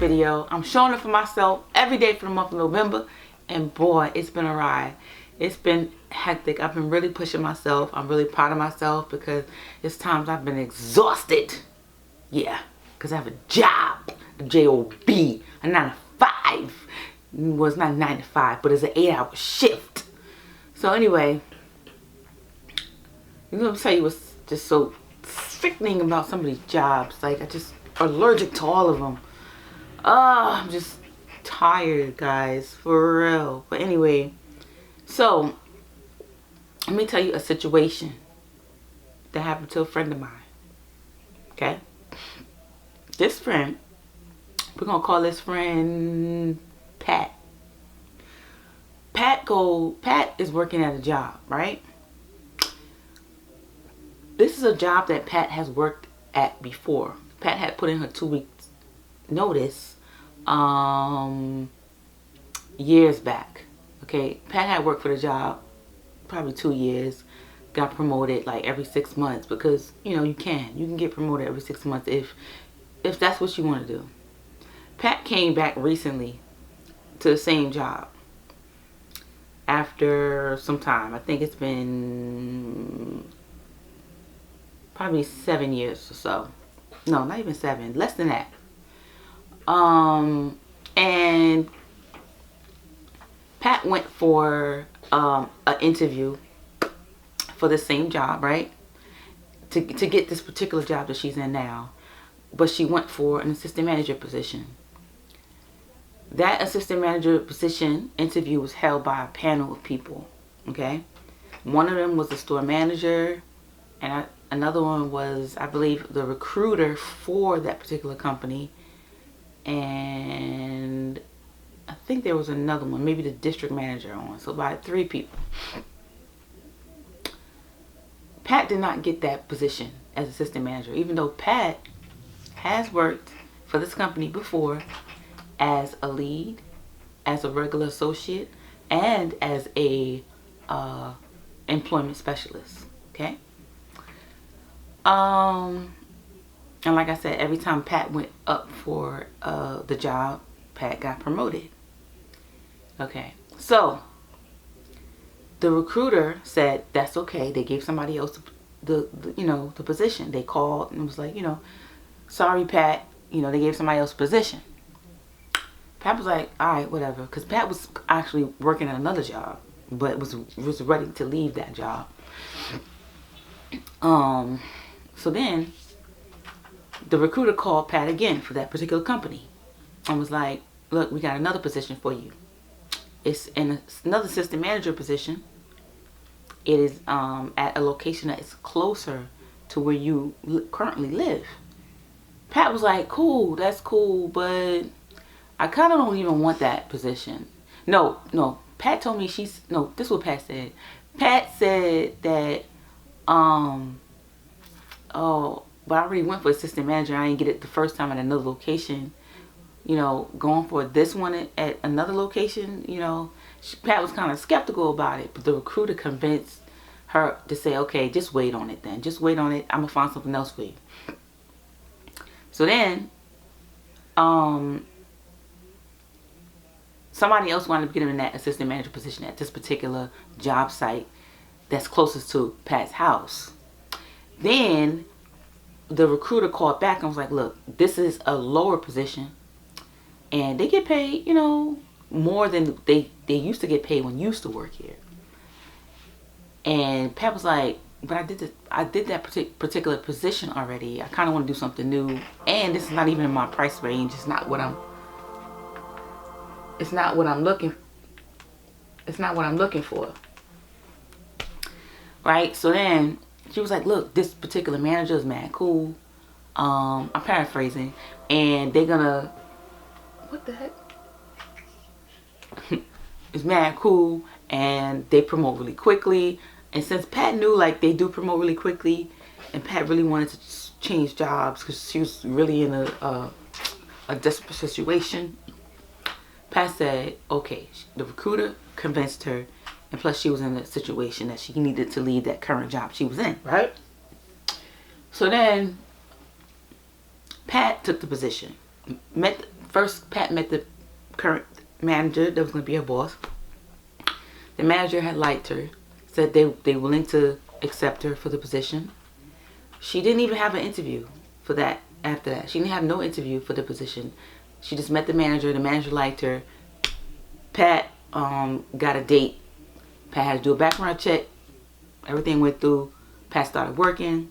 video. I'm showing it for myself every day for the month of November. And boy, it's been a ride. It's been hectic. I've been really pushing myself. I'm really proud of myself because it's times I've been exhausted. Yeah, because I have a job. A J-O-B. A 9 to 5. Well, it's not 9 to 5, but it's an 8-hour shift. So anyway, you know what I'm saying? Was just so sickening about some of these jobs. Like, I just allergic to all of them. I'm just tired, guys, for real. But anyway, so let me tell you a situation that happened to a friend of mine. Okay, this friend, we're gonna call this friend Pat. Pat is working at a job, right? This is a job that Pat has worked at before. Pat had put in her 2 weeks notice years back. Okay, Pat had worked for the job probably 2 years, got promoted like every 6 months, because you know you can get promoted every 6 months if that's what you want to do. Pat came back recently to the same job after some time. I think it's been probably 7 years or so. No, not even 7, less than that. And Pat went for an interview for the same job, right? To get this particular job that she's in now. But she went for an assistant manager position. That assistant manager position interview was held by a panel of people, okay? One of them was the store manager, and another one was, I believe, the recruiter for that particular company. And I think there was another one, maybe the district manager on. So by 3 people. Pat did not get that position as assistant manager, even though Pat has worked for this company before as a lead, as a regular associate, and as a employment specialist. Okay. And like I said, every time Pat went up for the job, Pat got promoted. Okay, so the recruiter said that's okay. They gave somebody else the position. They called and was like, sorry, Pat, they gave somebody else a position. Pat was like, all right, whatever, because Pat was actually working at another job, but was ready to leave that job. So then the recruiter called Pat again for that particular company and was like, look, we got another position for you. It's in another assistant manager position. It is at a location that is closer to where you currently live. Pat was like, cool, that's cool, but I kind of don't even want that position. No, Pat told me this is what Pat said. Pat said that, but I already went for assistant manager. I didn't get it the first time at another location. Going for this one at another location, Pat was kind of skeptical about it. But the recruiter convinced her to say, okay, just wait on it then. Just wait on it. I'm going to find something else for you. So then, somebody else wound up getting in that assistant manager position at this particular job site that's closest to Pat's house. Then the recruiter called back and was like, look, this is a lower position and they get paid, more than they used to get paid when you used to work here. And Pat was like, but I did that particular position already. I kind of want to do something new, and this is not even in my price range. It's not what I'm looking for. Right? So then she was like, look, this particular manager is mad cool. I'm paraphrasing. And they're gonna, what the heck? It's mad cool. And they promote really quickly. And since Pat knew like they do promote really quickly, and Pat really wanted to change jobs because she was really in a desperate situation, Pat said, okay. The recruiter convinced her, and plus she was in a situation that she needed to leave that current job she was in, right? So then Pat took the position, met first Pat met the current manager that was going to be her boss. The manager had liked her, said they willing to accept her for the position. She didn't even have an interview for that. After that, she didn't have no interview for the position. She just met the manager. The manager liked her. Pat got a date. Pat had to do a background check. Everything went through. Pat started working.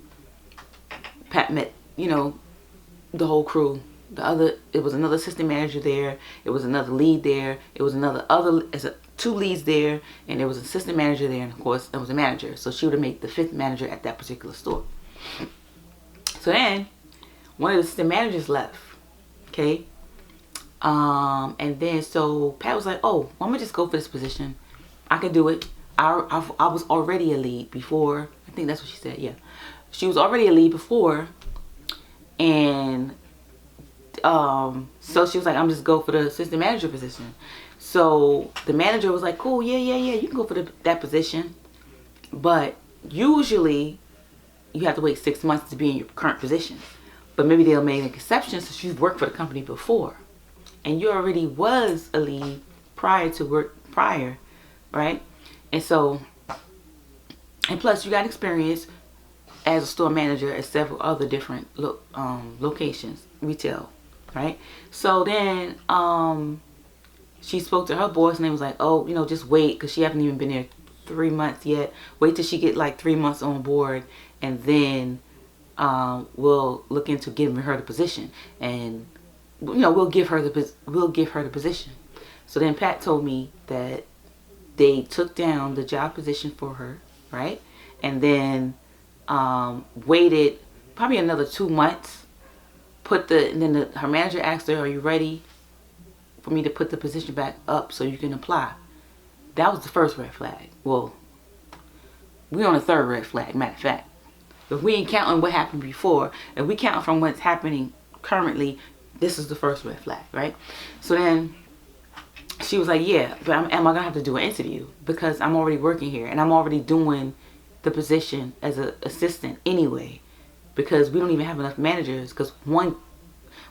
Pat met, the whole crew. It was another assistant manager there. It was another lead there. It was two leads there, and there was an assistant manager there, and of course there was a manager. So she would have made the 5th manager at that particular store. So then one of the assistant managers left. Okay. And then so Pat was like, "Oh, I'm gonna just go for this position. I can do it. I was already a lead before. I think that's what she said. Yeah, she was already a lead before, and so she was like, I'm just go for the assistant manager position." So the manager was like, "Cool, yeah, you can go for that position, but usually you have to wait 6 months to be in your current position. But maybe they'll make an exception since you've worked for the company before, and you already was a lead prior, right? And so, and plus you got experience as a store manager at several other different locations, retail, right?" So then she spoke to her boss, and they was like, "Oh, just wait, because she haven't even been there 3 months yet. Wait till she get like 3 months on board, and then we'll look into giving her the position, and we'll give her the position." So then Pat told me that they took down the job position for her, right? And then waited probably another 2 months. Her manager asked her, "Are you ready for me to put the position back up so you can apply?" That was the first red flag. Well, we're on the 3rd red flag, matter of fact. If we ain't counting what happened before, if we count from what's happening currently, this is the first red flag, right? So then she was like, "Yeah, but am I going to have to do an interview? Because I'm already working here, and I'm already doing the position as an assistant anyway, because we don't even have enough managers, because one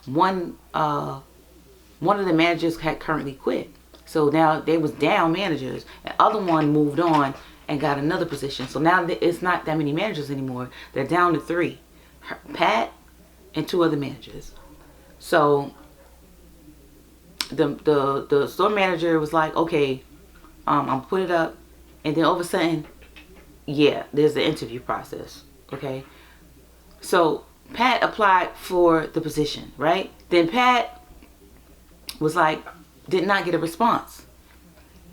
of the managers had currently quit. So now they was down managers. The other one moved on and got another position. So now it's not that many managers anymore. They're down to 3. Pat and 2 other managers. So the store manager was like, "Okay, I'm put it up." And then all of a sudden, yeah, there's the interview process. Okay. So Pat applied for the position, right? Then Pat was like, did not get a response.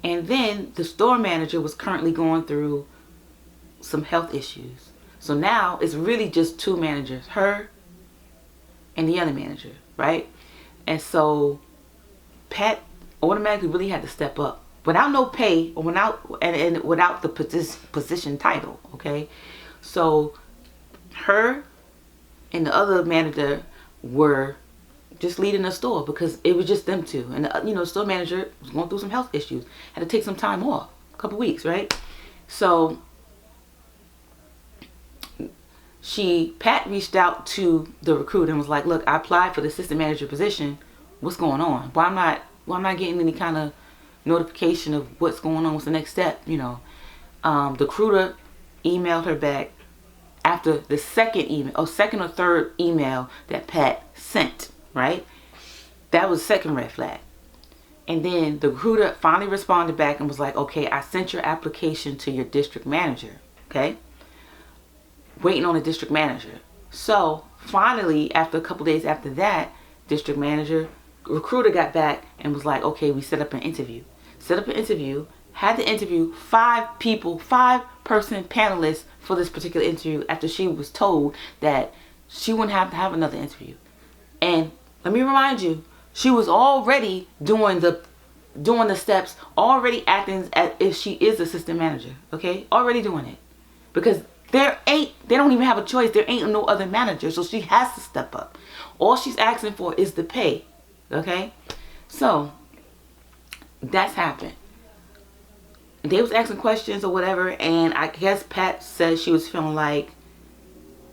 And then the store manager was currently going through some health issues. So now it's really just 2 managers, her and the other manager, right? And so Pat automatically really had to step up without no pay or without the position title, okay? So her and the other manager were just leading the store because it was just them 2. And the store manager was going through some health issues, had to take some time off, a couple weeks, right? So Pat reached out to the recruiter and was like, "Look, I applied for the assistant manager position. What's going on? Why I'm not getting any kind of notification of what's going on? What's the next step?" The recruiter emailed her back after the second or third email that Pat sent, right? That was second red flag. And then the recruiter finally responded back and was like, "Okay, I sent your application to your district manager." Okay. Waiting on the district manager. So finally, after a couple days after that, recruiter got back and was like, "Okay, we set up an interview." Had to interview 5 people, 5-person panelists for this particular interview after she was told that she wouldn't have to have another interview. And let me remind you, she was already doing the steps, already acting as if she is assistant manager, okay? Already doing it. Because they don't even have a choice. There ain't no other manager, so she has to step up. All she's asking for is the pay, okay? So that's happened. They was asking questions or whatever, and I guess Pat said she was feeling like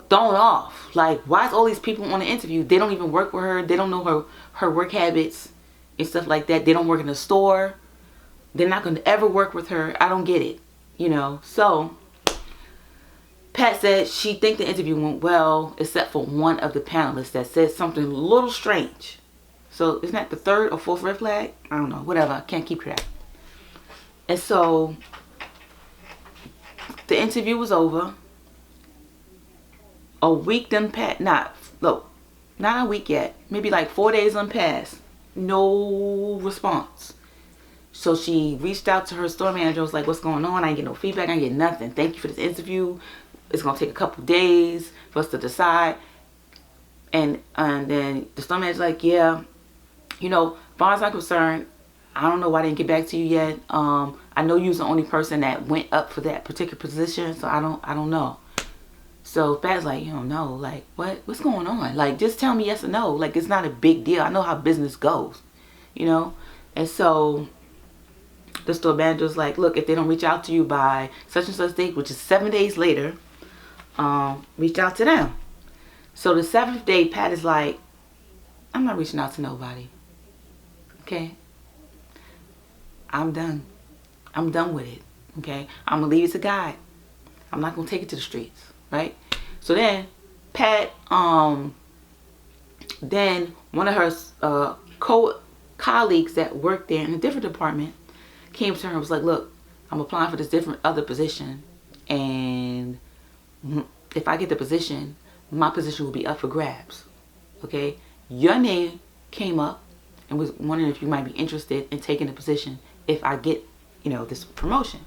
thrown off. Like, why is all these people on the interview? They don't even work with her. They don't know her work habits and stuff like that. They don't work in the store. They're not going to ever work with her. I don't get it, you know. So Pat said she think the interview went well, except for one of the panelists that said something a little strange. So isn't that the third or fourth red flag? I don't know. Whatever. I can't keep track. And so the interview was over. A week done passed. Not a week yet. Maybe like 4 days done passed. No response. So she reached out to her store manager. Was like, what's going on? I ain't get no feedback. I ain't get nothing. Thank you for this interview. It's going to take a couple days for us to decide. And then the store manager's like, yeah, you know, as far as I'm concerned, I don't know why I didn't get back to you yet. I know you was the only person that went up for that particular position. So I don't know. So Pat's like, you don't know, like, what's going on? Like, just tell me yes or no. Like, it's not a big deal. I know how business goes, you know? And so the store manager's like, look, if they don't reach out to you by such and such date, which is 7 days later, reach out to them. So the 7th day, Pat is like, I'm not reaching out to nobody. Okay? I'm done. I'm done with it. Okay? I'm going to leave it to God. I'm not going to take it to the streets. Right? So then Pat, then one of her colleagues that worked there in a different department came to her and was like, look, I'm applying for this other position, and if I get the position, my position will be up for grabs. Okay? Your name came up and was wondering if you might be interested in taking the position if I get, you know, this promotion.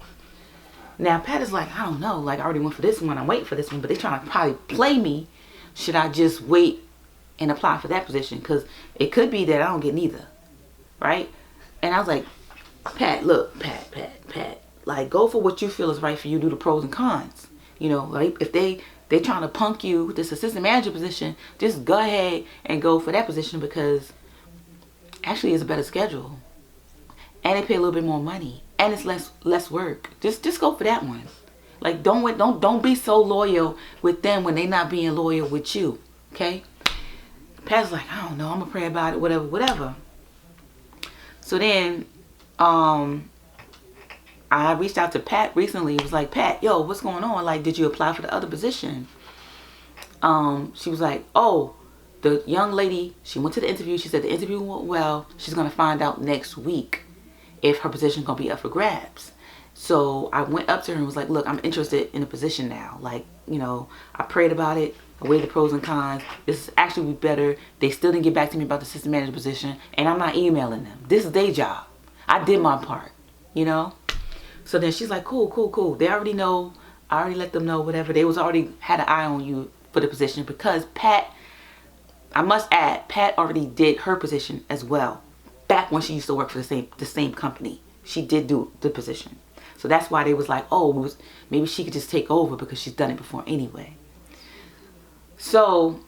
Now, Pat is like, I don't know. Like, I already went for this one. I'm waiting for this one. But they're trying to probably play me. Should I just wait and apply for that position? Because it could be that I don't get neither. Right? And I was like, Pat, look, Pat. Like, go for what you feel is right for you. Do the pros and cons. You know, like, if they're trying to punk you with this assistant manager position, just go ahead and go for that position, because actually it's a better schedule. And they pay a little bit more money. And it's less work. Just go for that one. Like, don't be so loyal with them when they're not being loyal with you. Okay? Pat's like, I don't know, I'm gonna pray about it, whatever. So then I reached out to Pat recently. It was like, Pat, yo, what's going on? Like, did you apply for the other position? She was like, oh, the young lady, she went to the interview. She said the interview went well. She's gonna find out next week if her position's gonna be up for grabs. So I went up to her and was like, look, I'm interested in the position now. Like, you know, I prayed about it. I weighed the pros and cons. This is actually better. They still didn't get back to me about the assistant manager position, and I'm not emailing them. This is their job. I did my part, you know? So then she's like, cool. They already know. I already let them know, whatever. They was already had an eye on you for the position, because Pat, I must add, Pat already did her position as well. Back when she used to work for the same company, she did do the position. So that's why they was like, oh, maybe she could just take over because she's done it before anyway. So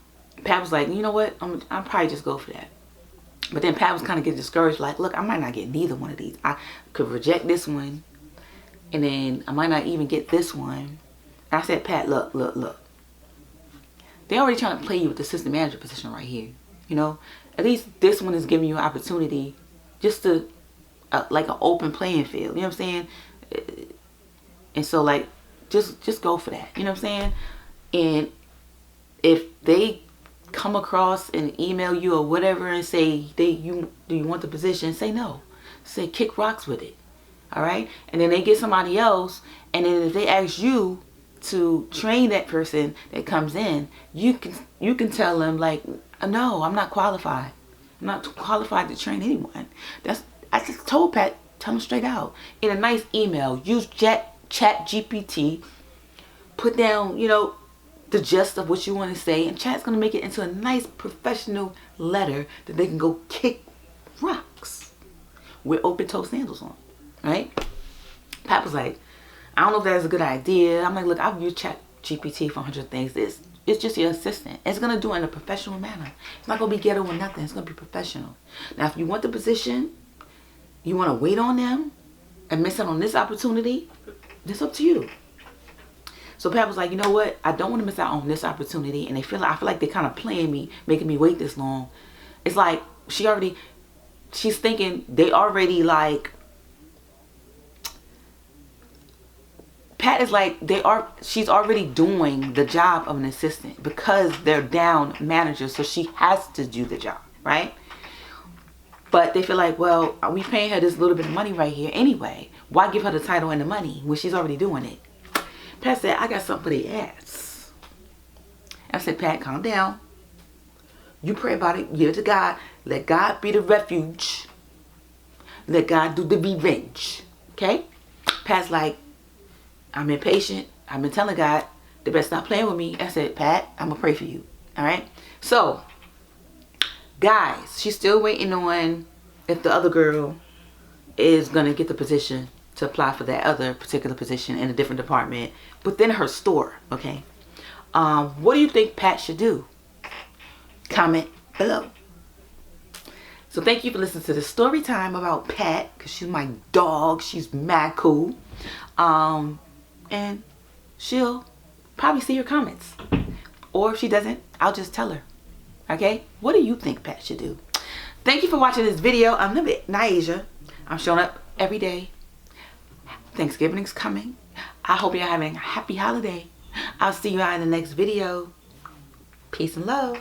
Pat was like, you know what, I'll probably just go for that. But then Pat was kind of getting discouraged, like, look, I might not get neither one of these. I could reject this one, and then I might not even get this one. And I said, Pat, look. They already trying to play you with the assistant manager position right here. You know, at least this one is giving you an opportunity just to, like, an open playing field. You know what I'm saying? And so, like, just go for that. You know what I'm saying? And if they come across and email you or whatever and say, do you want the position? Say no. Say kick rocks with it. All right? And then they get somebody else, and then if they ask you to train that person that comes in, you can tell them, like, no, I'm not qualified. I'm not qualified to train anyone. I just told Pat, tell them straight out in a nice email. Use chat GPT. Put down, you know, the gist of what you want to say, and Chat's gonna make it into a nice professional letter that they can go kick rocks with open toe sandals on. Right? Pat was like, I don't know if that's a good idea. I'm like, look, I've used Chat GPT for 100 things. It's just your assistant. It's going to do it in a professional manner. It's not going to be ghetto or nothing. It's going to be professional. Now, if you want the position, you want to wait on them and miss out on this opportunity, it's up to you. So Pat was like, you know what? I don't want to miss out on this opportunity. And I feel like they're kind of playing me, making me wait this long. It's like she's thinking they already like, Pat is like, she's already doing the job of an assistant because they're down managers. So she has to do the job, right? But they feel like, well, we paying her this little bit of money right here anyway. Why give her the title and the money when she's already doing it? Pat said, I got something for the ass. I said, Pat, calm down. You pray about it. Give it to God. Let God be the refuge. Let God do the revenge. Okay? Pat's like, I'm impatient. I've been telling God, they better stop playing with me. I said, Pat, I'm going to pray for you. All right? So, guys, she's still waiting on if the other girl is going to get the position to apply for that other particular position in a different department within her store. Okay? What do you think Pat should do? Comment below. So thank you for listening to the story time about Pat, because she's my dog. She's mad cool. And she'll probably see your comments. Or if she doesn't, I'll just tell her. Okay? What do you think Pat should do? Thank you for watching this video. I'm Naija. I'm showing up every day. Thanksgiving is coming. I hope you're having a happy holiday. I'll see you all in the next video. Peace and love.